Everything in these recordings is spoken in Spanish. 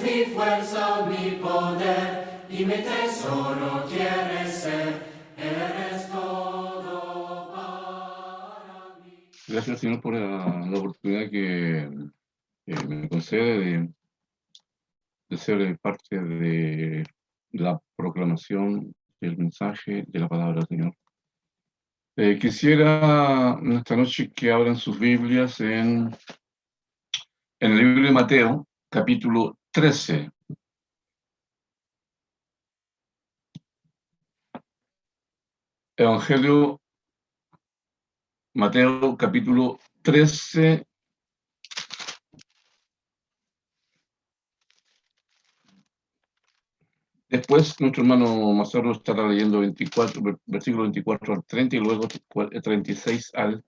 mi fuerza, mi poder y mi tesoro quieres ser. Eres todo para mí. Gracias, Señor, por la oportunidad que me concede de ser parte de la proclamación del mensaje de la palabra, Señor. Quisiera esta noche que abran sus Biblias en el libro de Mateo, capítulo 13. Evangelio Mateo, capítulo 13. Después, nuestro hermano Mazarro estará leyendo versículo 24 al 30 y luego 36 al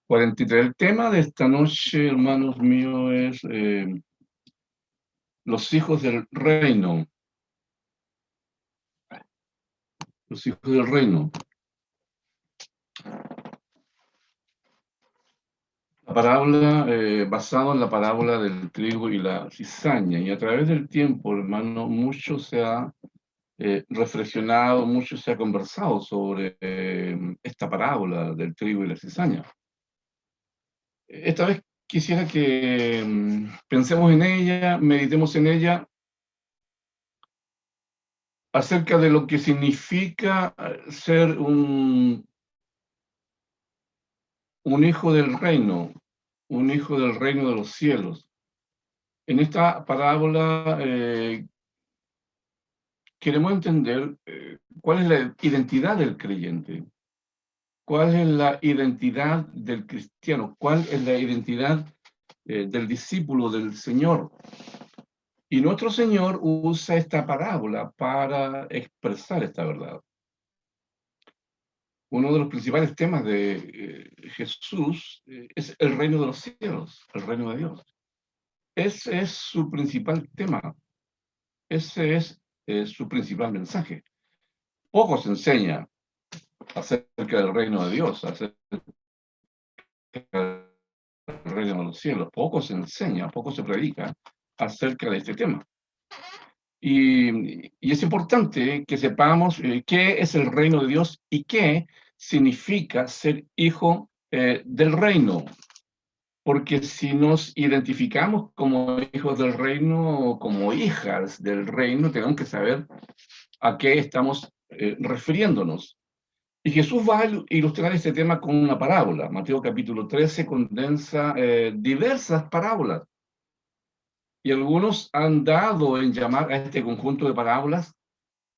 43. El tema de esta noche, hermanos míos, es los hijos del reino. Los hijos del reino. La parábola, basado en la parábola del trigo y la cizaña. Y a través del tiempo, hermano, mucho se ha reflexionado, mucho se ha conversado sobre esta parábola del trigo y la cizaña. Esta vez quisiera que pensemos en ella, meditemos en ella, acerca de lo que significa ser un hijo del reino, un hijo del reino de los cielos. En esta parábola queremos entender cuál es la identidad del creyente, cuál es la identidad del cristiano, cuál es la identidad del discípulo del Señor. Y nuestro Señor usa esta parábola para expresar esta verdad. Uno de los principales temas de Jesús es el reino de los cielos, el reino de Dios. Ese es su principal tema. Ese es su principal mensaje. Poco se enseña acerca del reino de Dios, acerca del reino de los cielos. Poco se enseña, poco se predica acerca de este tema. Y es importante que sepamos qué es el reino de Dios y qué significa ser hijo del reino. Porque si nos identificamos como hijos del reino o como hijas del reino, tenemos que saber a qué estamos refiriéndonos. Y Jesús va a ilustrar este tema con una parábola. Mateo capítulo 13 condensa diversas parábolas. Y algunos han dado en llamar a este conjunto de parábolas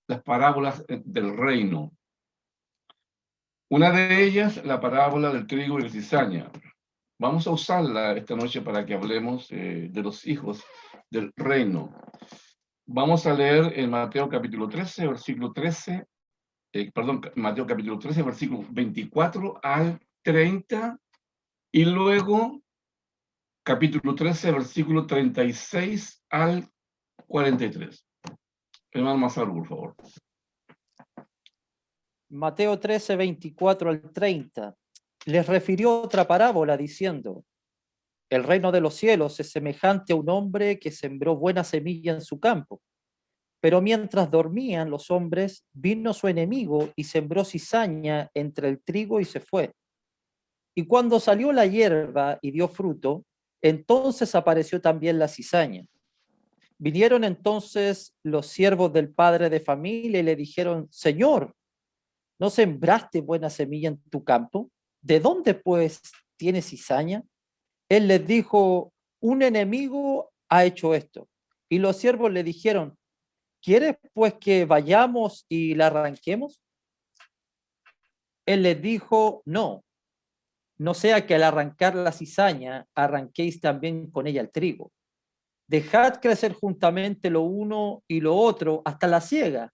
las parábolas del reino. Una de ellas, la parábola del trigo y la cizaña. Vamos a usarla esta noche para que hablemos de los hijos del reino. Vamos a leer en Mateo capítulo 13, versículo 13, Mateo capítulo 13, versículo 24 al 30, y luego capítulo 13, versículo 36 al 43. Hermano Mazaro, por favor. Mateo 13, 24 al 30. Les refirió otra parábola diciendo: el reino de los cielos es semejante a un hombre que sembró buena semilla en su campo. Pero mientras dormían los hombres, vino su enemigo y sembró cizaña entre el trigo y se fue. Y cuando salió la hierba y dio fruto, entonces apareció también la cizaña. Vinieron entonces los siervos del padre de familia y le dijeron: Señor, ¿no sembraste buena semilla en tu campo? ¿De dónde pues tienes cizaña? Él les dijo: un enemigo ha hecho esto. Y los siervos le dijeron: ¿quieres pues que vayamos y la arranquemos? Él les dijo: no, no sea que al arrancar la cizaña arranquéis también con ella el trigo. Dejad crecer juntamente lo uno y lo otro hasta la siega.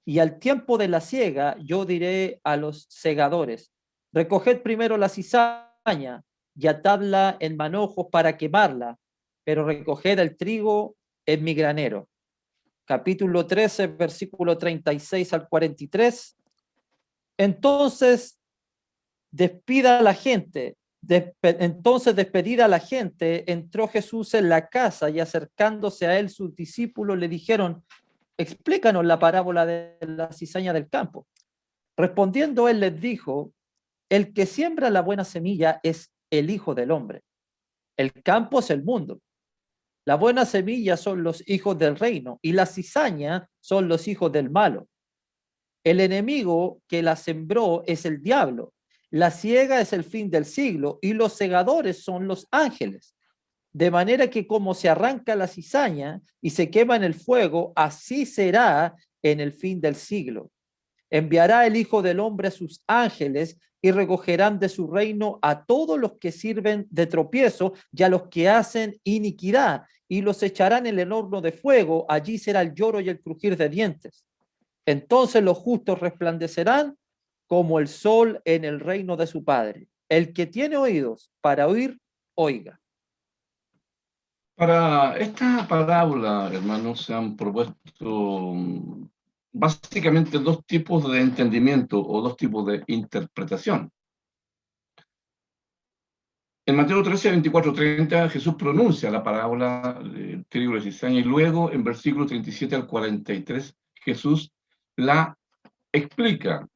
Y al tiempo de la siega yo diré a los segadores: recoged primero la cizaña y atadla en manojos para quemarla, pero recoged el trigo en mi granero. Capítulo 13, versículo 36 al 43. Entonces despida a la gente, Entonces, despedida la gente, entró Jesús en la casa y acercándose a él sus discípulos le dijeron: explícanos la parábola de la cizaña del campo. Respondiendo él les dijo: el que siembra la buena semilla es el Hijo del Hombre. El campo es el mundo. La buena semilla son los hijos del reino y la cizaña son los hijos del malo. El enemigo que la sembró es el diablo. La siega es el fin del siglo y los segadores son los ángeles. De manera que como se arranca la cizaña y se quema en el fuego, así será en el fin del siglo. Enviará el Hijo del Hombre a sus ángeles y recogerán de su reino a todos los que sirven de tropiezo y a los que hacen iniquidad, y los echarán en el horno de fuego. Allí será el lloro y el crujir de dientes. Entonces los justos resplandecerán como el sol en el reino de su Padre. El que tiene oídos para oír, oiga. Para esta parábola, hermanos, se han propuesto básicamente dos tipos de entendimiento o dos tipos de interpretación. En Mateo 13, 24, 30, Jesús pronuncia la parábola del trigo y la cizaña, y luego en versículos 37 al 43, Jesús la explica.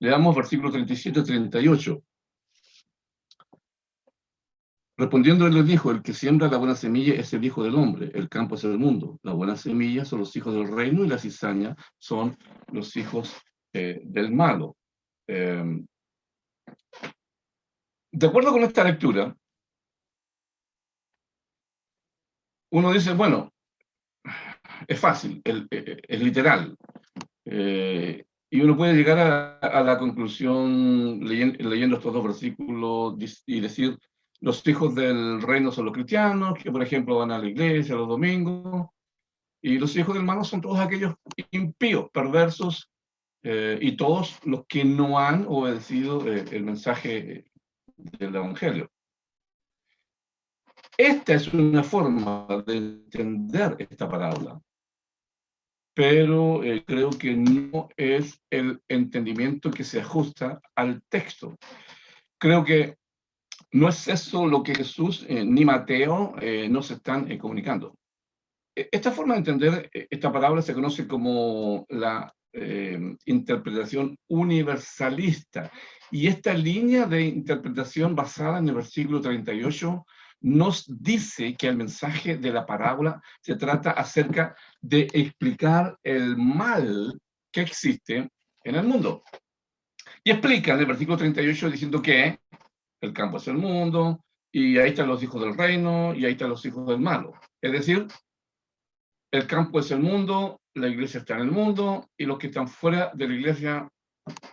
Le damos versículos 37 y 38. Respondiendo él les dijo: el que siembra la buena semilla es el Hijo del Hombre, el campo es el mundo. La buena semilla son los hijos del reino y la cizaña son los hijos del malo. De acuerdo con esta lectura, uno dice, bueno, es fácil, es literal. Y uno puede llegar a la conclusión leyendo estos dos versículos y decir: los hijos del reino son los cristianos, que por ejemplo van a la iglesia los domingos, y los hijos del malo son todos aquellos impíos, perversos, y todos los que no han obedecido el mensaje del Evangelio. Esta es una forma de entender esta parábola, pero creo que no es el entendimiento que se ajusta al texto. Creo que no es eso lo que Jesús ni Mateo nos están comunicando. Esta forma de entender esta parábola se conoce como la interpretación universalista. Y esta línea de interpretación basada en el versículo 38 nos dice que el mensaje de la parábola se trata acerca de explicar el mal que existe en el mundo. Y explica en el versículo 38 diciendo que el campo es el mundo, y ahí están los hijos del reino, y ahí están los hijos del malo. Es decir, el campo es el mundo, la iglesia está en el mundo, y los que están fuera de la iglesia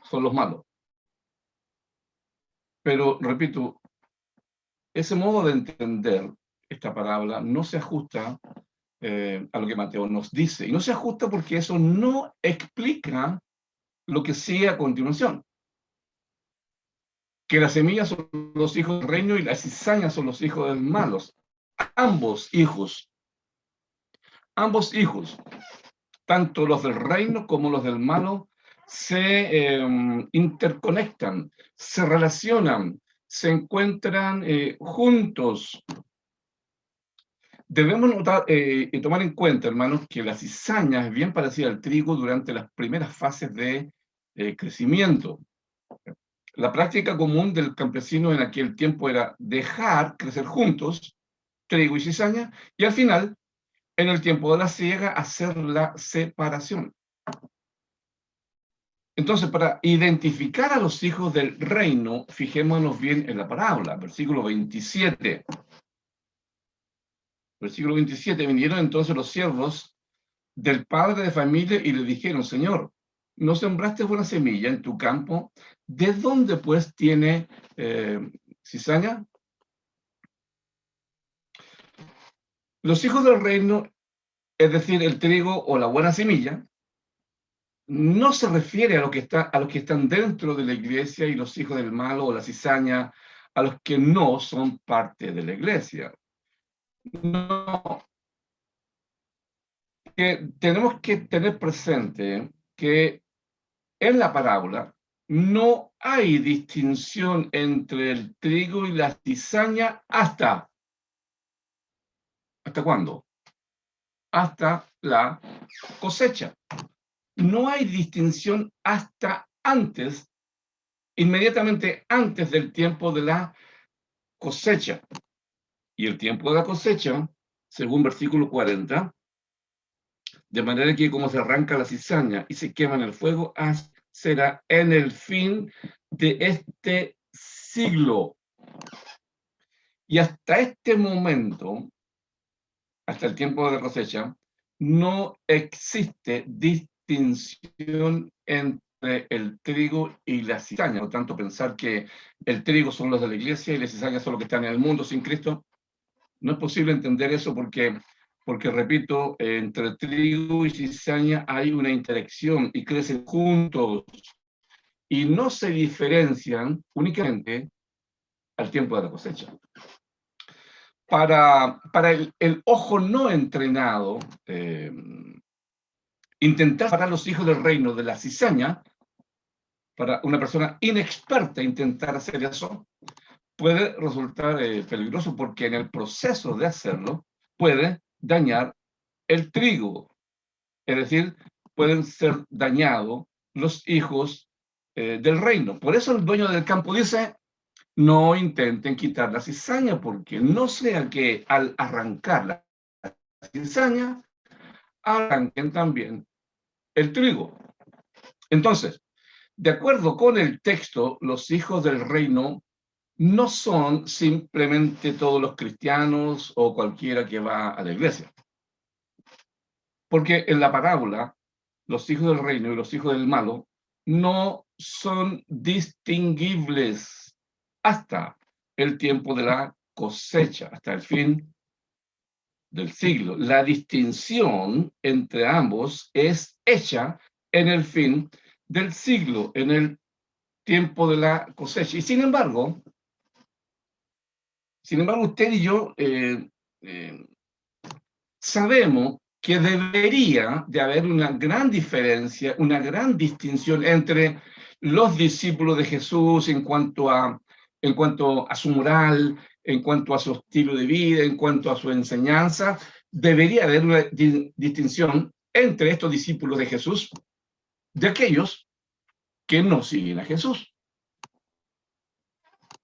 son los malos. Pero, repito, ese modo de entender esta parábola no se ajusta a lo que Mateo nos dice. Y no se ajusta porque eso no explica lo que sigue a continuación. Que las semillas son los hijos del reino y las cizañas son los hijos del malos. Ambos hijos, tanto los del reino como los del malo, se interconectan, se relacionan, se encuentran juntos. Debemos notar y tomar en cuenta, hermanos, que la cizaña es bien parecida al trigo durante las primeras fases de crecimiento. La práctica común del campesino en aquel tiempo era dejar crecer juntos trigo y cizaña, y al final, en el tiempo de la siega, hacer la separación. Entonces, para identificar a los hijos del reino, fijémonos bien en la parábola, versículo 27. Versículo 27, vinieron entonces los siervos del padre de familia y le dijeron: Señor, ¿no sembraste buena semilla en tu campo? ¿De dónde pues tiene cizaña? Los hijos del reino, es decir, el trigo o la buena semilla, no se refiere a los que están dentro de la iglesia, y los hijos del malo o la cizaña a los que no son parte de la iglesia. No. Que tenemos que tener presente que en la parábola no hay distinción entre el trigo y la cizaña hasta. ¿Hasta cuándo? Hasta la cosecha. No hay distinción hasta antes, inmediatamente antes del tiempo de la cosecha. Y el tiempo de la cosecha, según versículo 40, de manera que como se arranca la cizaña y se quema en el fuego, será en el fin de este siglo. Y hasta este momento, hasta el tiempo de la cosecha, no existe distinción entre el trigo y la cizaña. Por tanto, pensar que el trigo son los de la iglesia y la cizaña son los que están en el mundo sin Cristo, no es posible entender eso porque repito, entre trigo y cizaña hay una interacción y crecen juntos y no se diferencian únicamente al tiempo de la cosecha. Para el ojo no entrenado, intentar separar los hijos del reino de la cizaña, para una persona inexperta intentar hacer eso, puede resultar peligroso porque en el proceso de hacerlo puede dañar el trigo. Es decir, pueden ser dañados los hijos del reino. Por eso el dueño del campo dice, no intenten quitar la cizaña, porque no sea que al arrancar la cizaña, arranquen también el trigo. Entonces, de acuerdo con el texto, los hijos del reino no son simplemente todos los cristianos o cualquiera que va a la iglesia. Porque en la parábola, los hijos del reino y los hijos del malo no son distinguibles hasta el tiempo de la cosecha, hasta el fin del siglo. La distinción entre ambos es hecha en el fin del siglo, en el tiempo de la cosecha. Y sin embargo, usted y yo sabemos que debería de haber una gran diferencia, una gran distinción entre los discípulos de Jesús en cuanto a su moral, en cuanto a su estilo de vida, en cuanto a su enseñanza. Debería haber una distinción entre estos discípulos de Jesús de aquellos que no siguen a Jesús.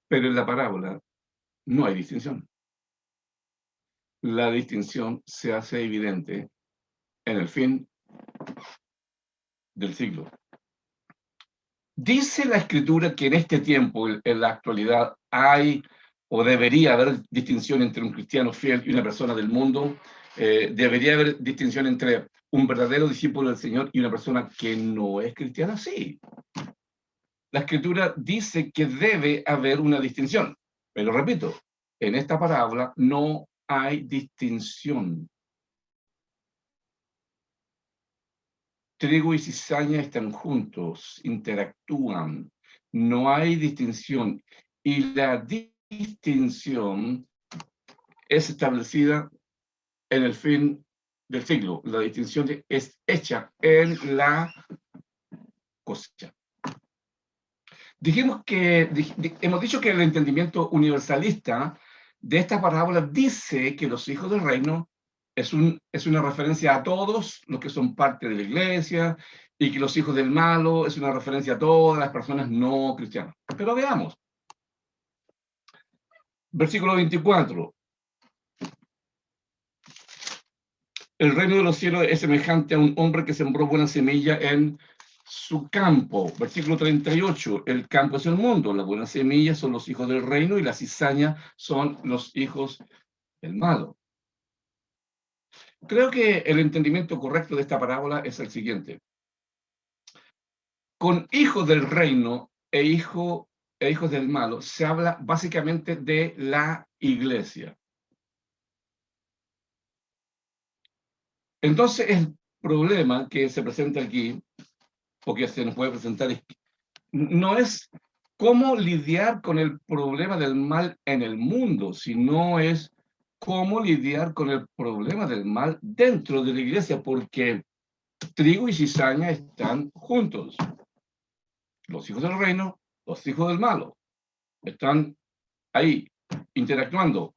Pero en la parábola no hay distinción. La distinción se hace evidente en el fin del siglo. Dice la Escritura que en este tiempo, en la actualidad, hay o debería haber distinción entre un cristiano fiel y una persona del mundo. Debería haber distinción entre un verdadero discípulo del Señor y una persona que no es cristiana. Sí. La Escritura dice que debe haber una distinción. Pero repito, en esta parábola no hay distinción. Trigo y cizaña están juntos, interactúan, no hay distinción. Y la distinción es establecida en el fin del siglo. La distinción es hecha en la cosecha. Hemos dicho que el entendimiento universalista de esta parábola dice que los hijos del reino es una referencia a todos los que son parte de la iglesia, y que los hijos del malo es una referencia a todas las personas no cristianas. Pero veamos. Versículo 24. El reino de los cielos es semejante a un hombre que sembró buena semilla en su campo. Versículo 38. El campo es el mundo, la buena semilla son los hijos del reino y la cizaña son los hijos del malo. Creo que el entendimiento correcto de esta parábola es el siguiente. Con hijos del reino e hijos del malo se habla básicamente de la iglesia. Entonces el problema que se presenta aquí, o que se nos puede presentar, no es cómo lidiar con el problema del mal en el mundo, sino es cómo lidiar con el problema del mal dentro de la iglesia, porque trigo y cizaña están juntos. los hijos del reino, los hijos del malo. Están ahí, interactuando.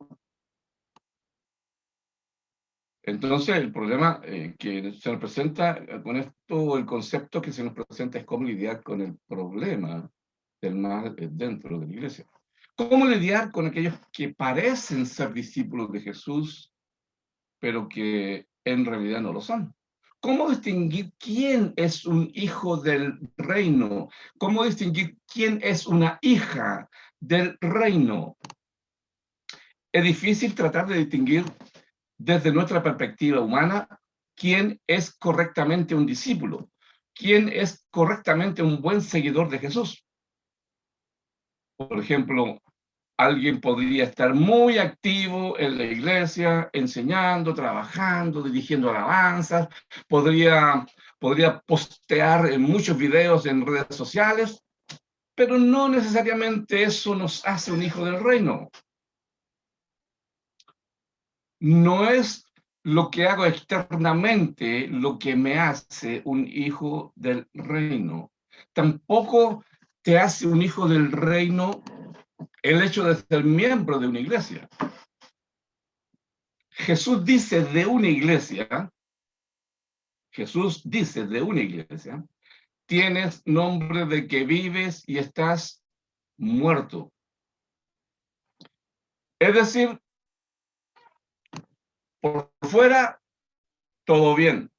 Entonces, el problema que se nos presenta con esto, el concepto que se nos presenta es cómo lidiar con el problema del mal dentro de la iglesia. ¿Cómo lidiar con aquellos que parecen ser discípulos de Jesús, pero que en realidad no lo son? ¿Cómo distinguir quién es un hijo del reino? ¿Cómo distinguir quién es una hija del reino? Es difícil tratar de distinguir desde nuestra perspectiva humana quién es correctamente un discípulo, quién es correctamente un buen seguidor de Jesús. Por ejemplo, alguien podría estar muy activo en la iglesia, enseñando, trabajando, dirigiendo alabanzas, podría postear en muchos videos en redes sociales, pero no necesariamente eso nos hace un hijo del reino. No es lo que hago externamente lo que me hace un hijo del reino. Tampoco te hace un hijo del reino el hecho de ser miembro de una iglesia. Jesús dice de una iglesia, tienes nombre de que vives y estás muerto. Es decir, por fuera, todo bien.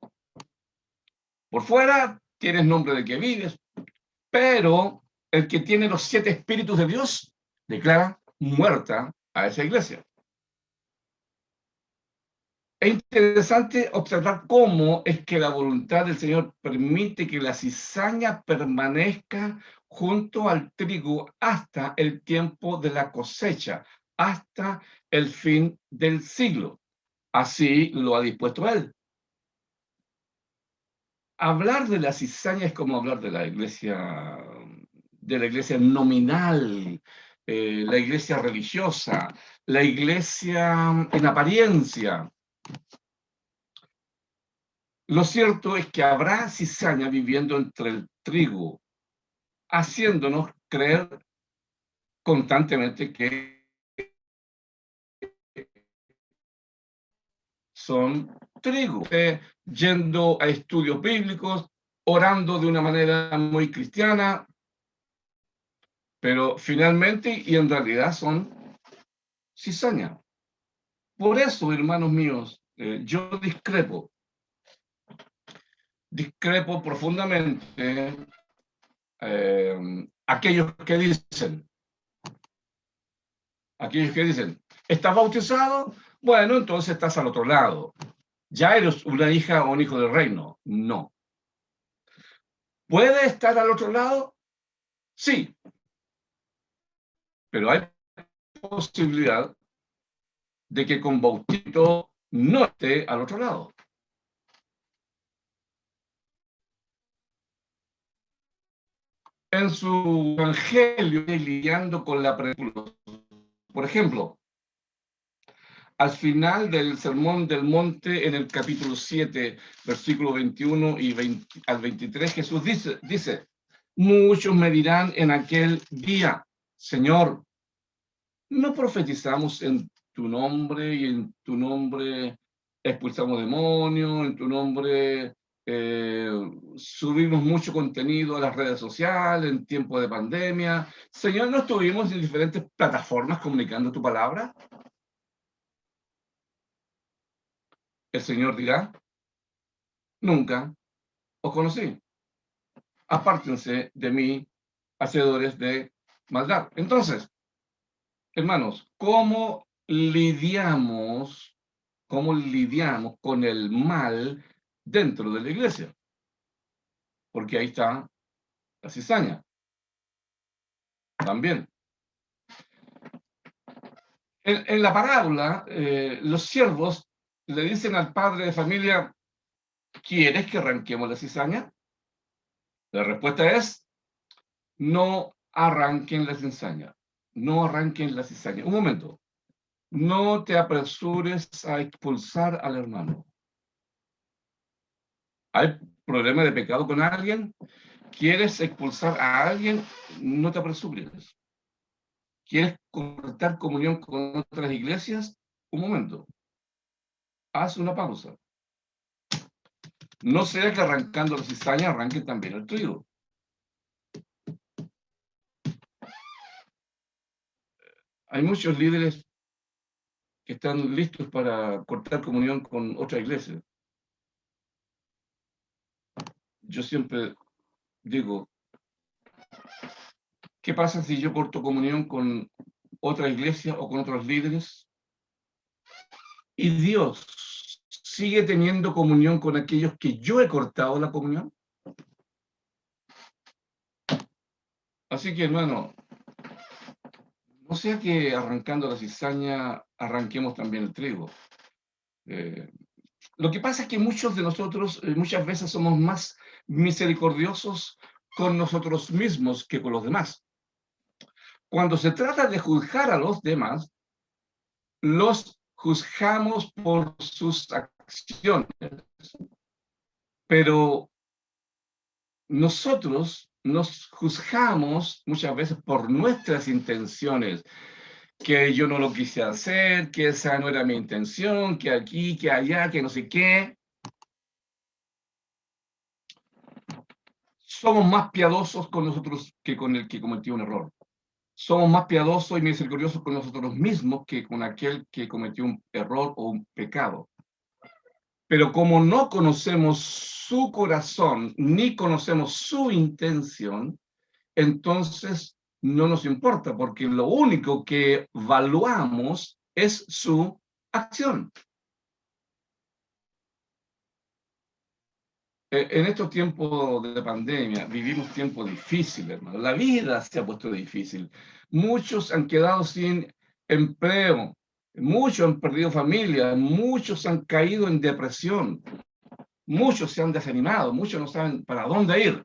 Por fuera, tienes nombre de que vives, pero el que tiene los 7 espíritus de Dios declara muerta a esa iglesia. Es interesante observar cómo es que la voluntad del Señor permite que la cizaña permanezca junto al trigo hasta el tiempo de la cosecha, hasta el fin del siglo. Así lo ha dispuesto Él. Hablar de la cizaña es como hablar de la iglesia nominal, la iglesia religiosa, la iglesia en apariencia. Lo cierto es que habrá cizaña viviendo entre el trigo, haciéndonos creer constantemente que son trigo, yendo a estudios bíblicos, orando de una manera muy cristiana, pero finalmente y en realidad son cizaña. Por eso, hermanos míos, yo discrepo profundamente aquellos que dicen, ¿estás bautizado? Bueno, entonces estás al otro lado. ¿Ya eres una hija o un hijo del reino? No. ¿Puede estar al otro lado? Sí. Pero hay posibilidad de que con bautismo no esté al otro lado. En su evangelio, lidiando con la pregunta, por ejemplo, al final del Sermón del Monte, en el capítulo 7, versículo 21 y al 23, Jesús dice, muchos me dirán en aquel día, Señor, ¿no profetizamos en tu nombre y en tu nombre expulsamos demonios, en tu nombre subimos mucho contenido a las redes sociales en tiempo de pandemia? Señor, ¿no estuvimos en diferentes plataformas comunicando tu palabra? El Señor dirá, nunca os conocí. Apártense de mí, hacedores de maldad. Entonces, hermanos, ¿cómo lidiamos con el mal dentro de la iglesia? Porque ahí está la cizaña. También. En la parábola, los siervos le dicen al padre de familia, ¿quieres que arranquemos la cizaña? La respuesta es, no arranquen la cizaña. No arranquen la cizaña. Un momento. No te apresures a expulsar al hermano. ¿Hay problema de pecado con alguien? ¿Quieres expulsar a alguien? No te apresures. ¿Quieres cortar comunión con otras iglesias? Un momento. Haz una pausa. No sea que arrancando la cizaña arranque también el trigo. Hay muchos líderes que están listos para cortar comunión con otra iglesia. Yo siempre digo, ¿qué pasa si yo corto comunión con otra iglesia o con otros líderes? Y Dios sigue teniendo comunión con aquellos que yo he cortado la comunión. Así que, hermano, no sea que arrancando la cizaña arranquemos también el trigo. Lo que pasa es que muchos de nosotros muchas veces somos más misericordiosos con nosotros mismos que con los demás. Cuando se trata de juzgar a los demás, los juzgamos por sus acciones. Pero nosotros nos juzgamos muchas veces por nuestras intenciones, que yo no lo quise hacer, que esa no era mi intención, que aquí, que allá, que no sé qué. Somos más piadosos con nosotros que con el que cometió un error. Somos más piadosos y misericordiosos con nosotros mismos que con aquel que cometió un error o un pecado. Pero como no conocemos su corazón ni conocemos su intención, entonces no nos importa, porque lo único que evaluamos es su acción. En estos tiempos de pandemia vivimos tiempos difíciles, hermano. La vida se ha puesto difícil. Muchos han quedado sin empleo, muchos han perdido familia, muchos han caído en depresión, muchos se han desanimado, muchos no saben para dónde ir,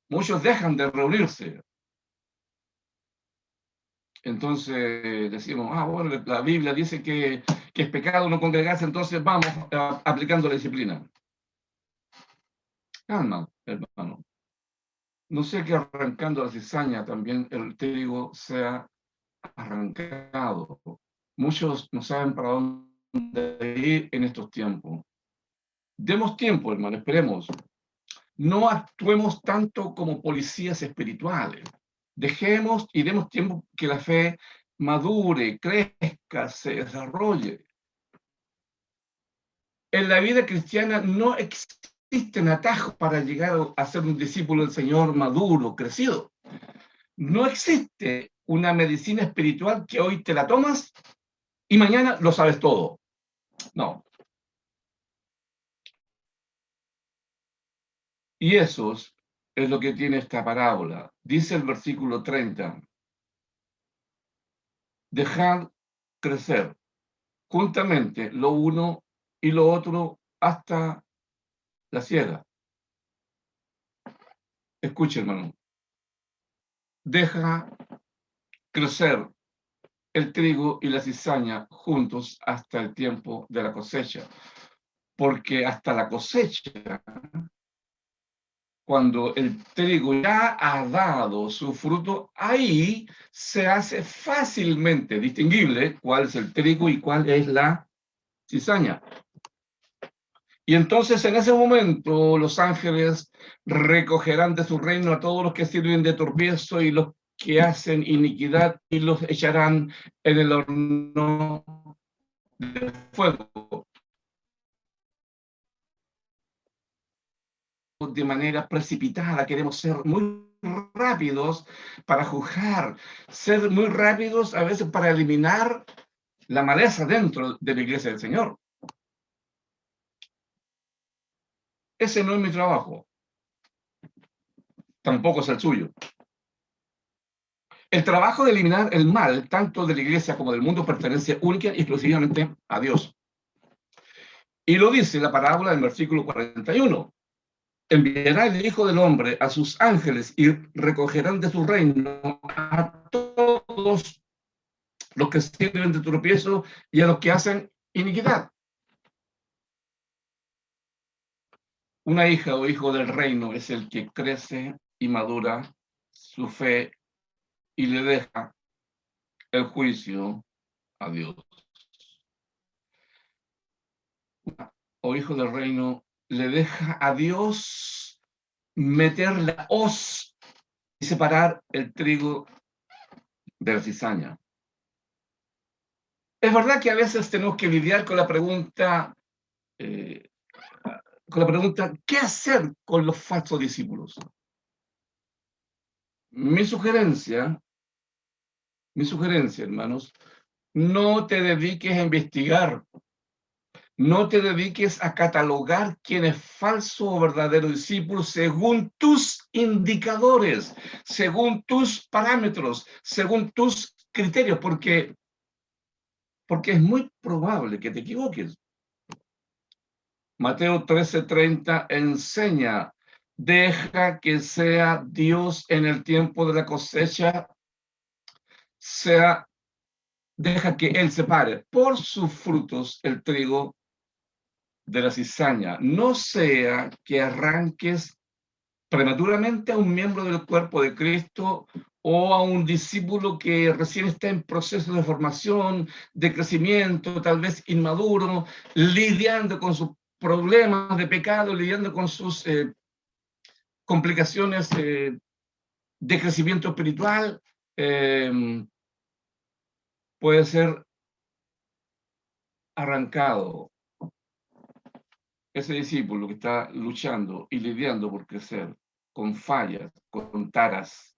muchos dejan de reunirse. Entonces decimos, bueno, la Biblia dice que es pecado no congregarse, entonces vamos aplicando la disciplina. Calma, hermano. No sé que arrancando la cizaña también el trigo sea arrancado. Muchos no saben para dónde ir en estos tiempos. Demos tiempo, hermano, esperemos. No actuemos tanto como policías espirituales. Dejemos y demos tiempo que la fe madure, crezca, se desarrolle. En la vida cristiana no existen atajos para llegar a ser un discípulo del Señor maduro, crecido. No existe una medicina espiritual que hoy te la tomas y mañana lo sabes todo. No. Y eso es lo que tiene esta parábola. Dice el versículo 30. Dejad crecer juntamente lo uno y lo otro hasta la siega. Escuche, hermano. Deja crecer el trigo y la cizaña juntos hasta el tiempo de la cosecha. Porque hasta la cosecha, cuando el trigo ya ha dado su fruto, ahí se hace fácilmente distinguible cuál es el trigo y cuál es la cizaña. Y entonces en ese momento los ángeles recogerán de su reino a todos los que sirven de tropiezo y los que hacen iniquidad y los echarán en el horno de fuego. De manera precipitada, queremos ser muy rápidos para juzgar, ser muy rápidos a veces para eliminar la maleza dentro de la iglesia del Señor. Ese no es mi trabajo, tampoco es el suyo. El trabajo de eliminar el mal, tanto de la iglesia como del mundo, pertenece única y exclusivamente a Dios. Y lo dice la parábola del versículo 41. Enviará el Hijo del Hombre a sus ángeles y recogerán de su reino a todos los que sirven de tropiezo y a los que hacen iniquidad. Una hija o hijo del reino es el que crece y madura su fe y le deja el juicio a Dios. O hijo del reino le deja a Dios meter la hoz y separar el trigo de la cizaña. Es verdad que a veces tenemos que lidiar con la pregunta, ¿qué hacer con los falsos discípulos? Mi sugerencia, hermanos, no te dediques a investigar, no te dediques a catalogar quién es falso o verdadero discípulo según tus indicadores, según tus parámetros, según tus criterios, porque es muy probable que te equivoques. Mateo 13:30 enseña, deja que sea Dios en el tiempo de la cosecha, deja que Él separe por sus frutos el trigo de la cizaña. No sea que arranques prematuramente a un miembro del cuerpo de Cristo o a un discípulo que recién está en proceso de formación, de crecimiento, tal vez inmaduro, lidiando con sus problemas de pecado, lidiando con sus complicaciones de crecimiento espiritual. Puede ser arrancado ese discípulo que está luchando y lidiando por crecer, con fallas, con taras.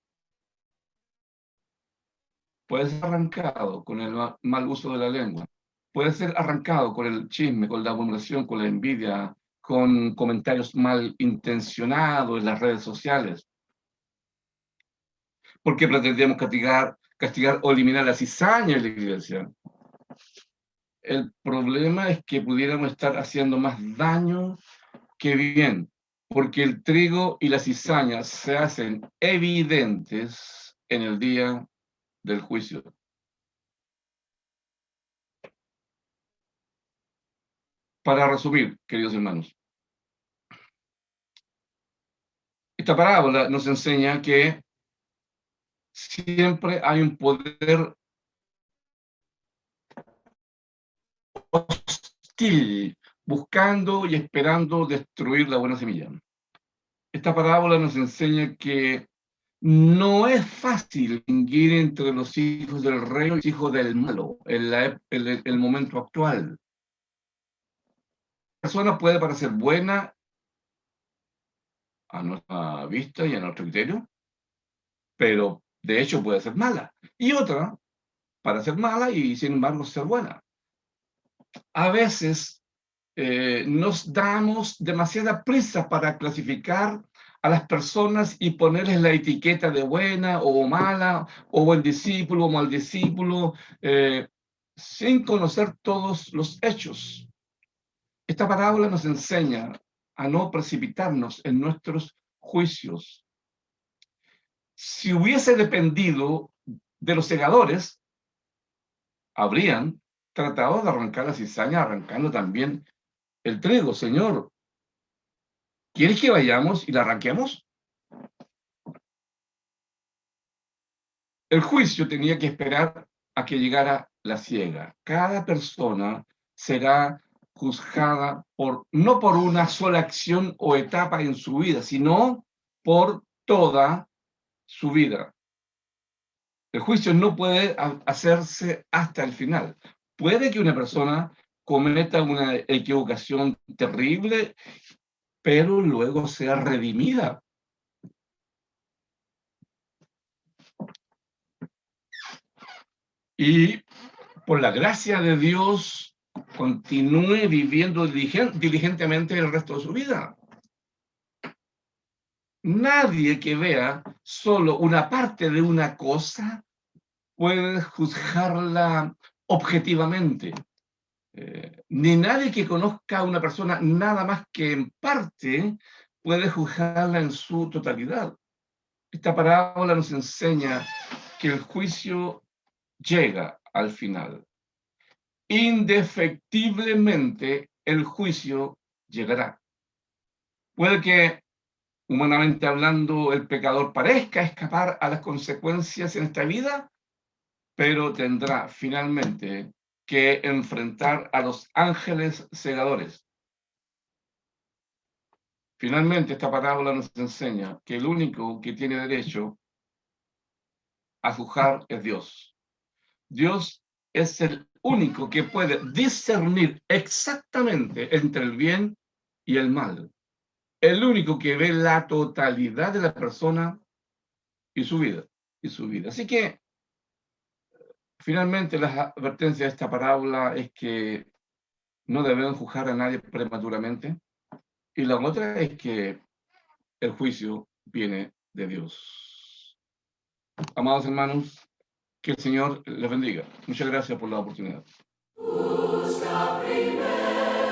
Puede ser arrancado con el mal uso de la lengua. Puede ser arrancado con el chisme, con la murmuración, con la envidia, con comentarios mal intencionados en las redes sociales. Porque pretendemos castigar o eliminar la cizaña en la iglesia. El problema es que pudiéramos estar haciendo más daño que bien, porque el trigo y la cizaña se hacen evidentes en el día del juicio. Para resumir, queridos hermanos, esta parábola nos enseña que siempre hay un poder hostil buscando y esperando destruir la buena semilla. Esta parábola nos enseña que no es fácil distinguir entre los hijos del reino y los hijos del malo en el momento actual. La persona puede parecer buena a nuestra vista y a nuestro criterio, pero de hecho puede ser mala. Y otra para ser mala y sin embargo ser buena. A veces nos damos demasiada prisa para clasificar a las personas y ponerles la etiqueta de buena o mala, o buen discípulo o mal discípulo, sin conocer todos los hechos. Esta parábola nos enseña a no precipitarnos en nuestros juicios. Si hubiese dependido de los segadores, habrían tratado de arrancar la cizaña, arrancando también el trigo. Señor, ¿quieres que vayamos y la arranquemos? El juicio tenía que esperar a que llegara la siega. Cada persona será juzgada no por una sola acción o etapa en su vida, sino por toda su vida. El juicio no puede hacerse hasta el final. Puede que una persona cometa una equivocación terrible, pero luego sea redimida. Y por la gracia de Dios continúe viviendo diligentemente el resto de su vida. Nadie que vea solo una parte de una cosa puede juzgarla objetivamente. Ni nadie que conozca a una persona nada más que en parte puede juzgarla en su totalidad. Esta parábola nos enseña que el juicio llega al final. Indefectiblemente el juicio llegará. Puede que, humanamente hablando, el pecador parezca escapar a las consecuencias en esta vida, pero tendrá finalmente que enfrentar a los ángeles segadores. Finalmente, esta parábola nos enseña que el único que tiene derecho a juzgar es Dios. Dios es el único que puede discernir exactamente entre el bien y el mal. El único que ve la totalidad de la persona y su vida. Así que, finalmente, la advertencia de esta parábola es que no debemos juzgar a nadie prematuramente. Y la otra es que el juicio viene de Dios. Amados hermanos, que el Señor les bendiga. Muchas gracias por la oportunidad. Busca primero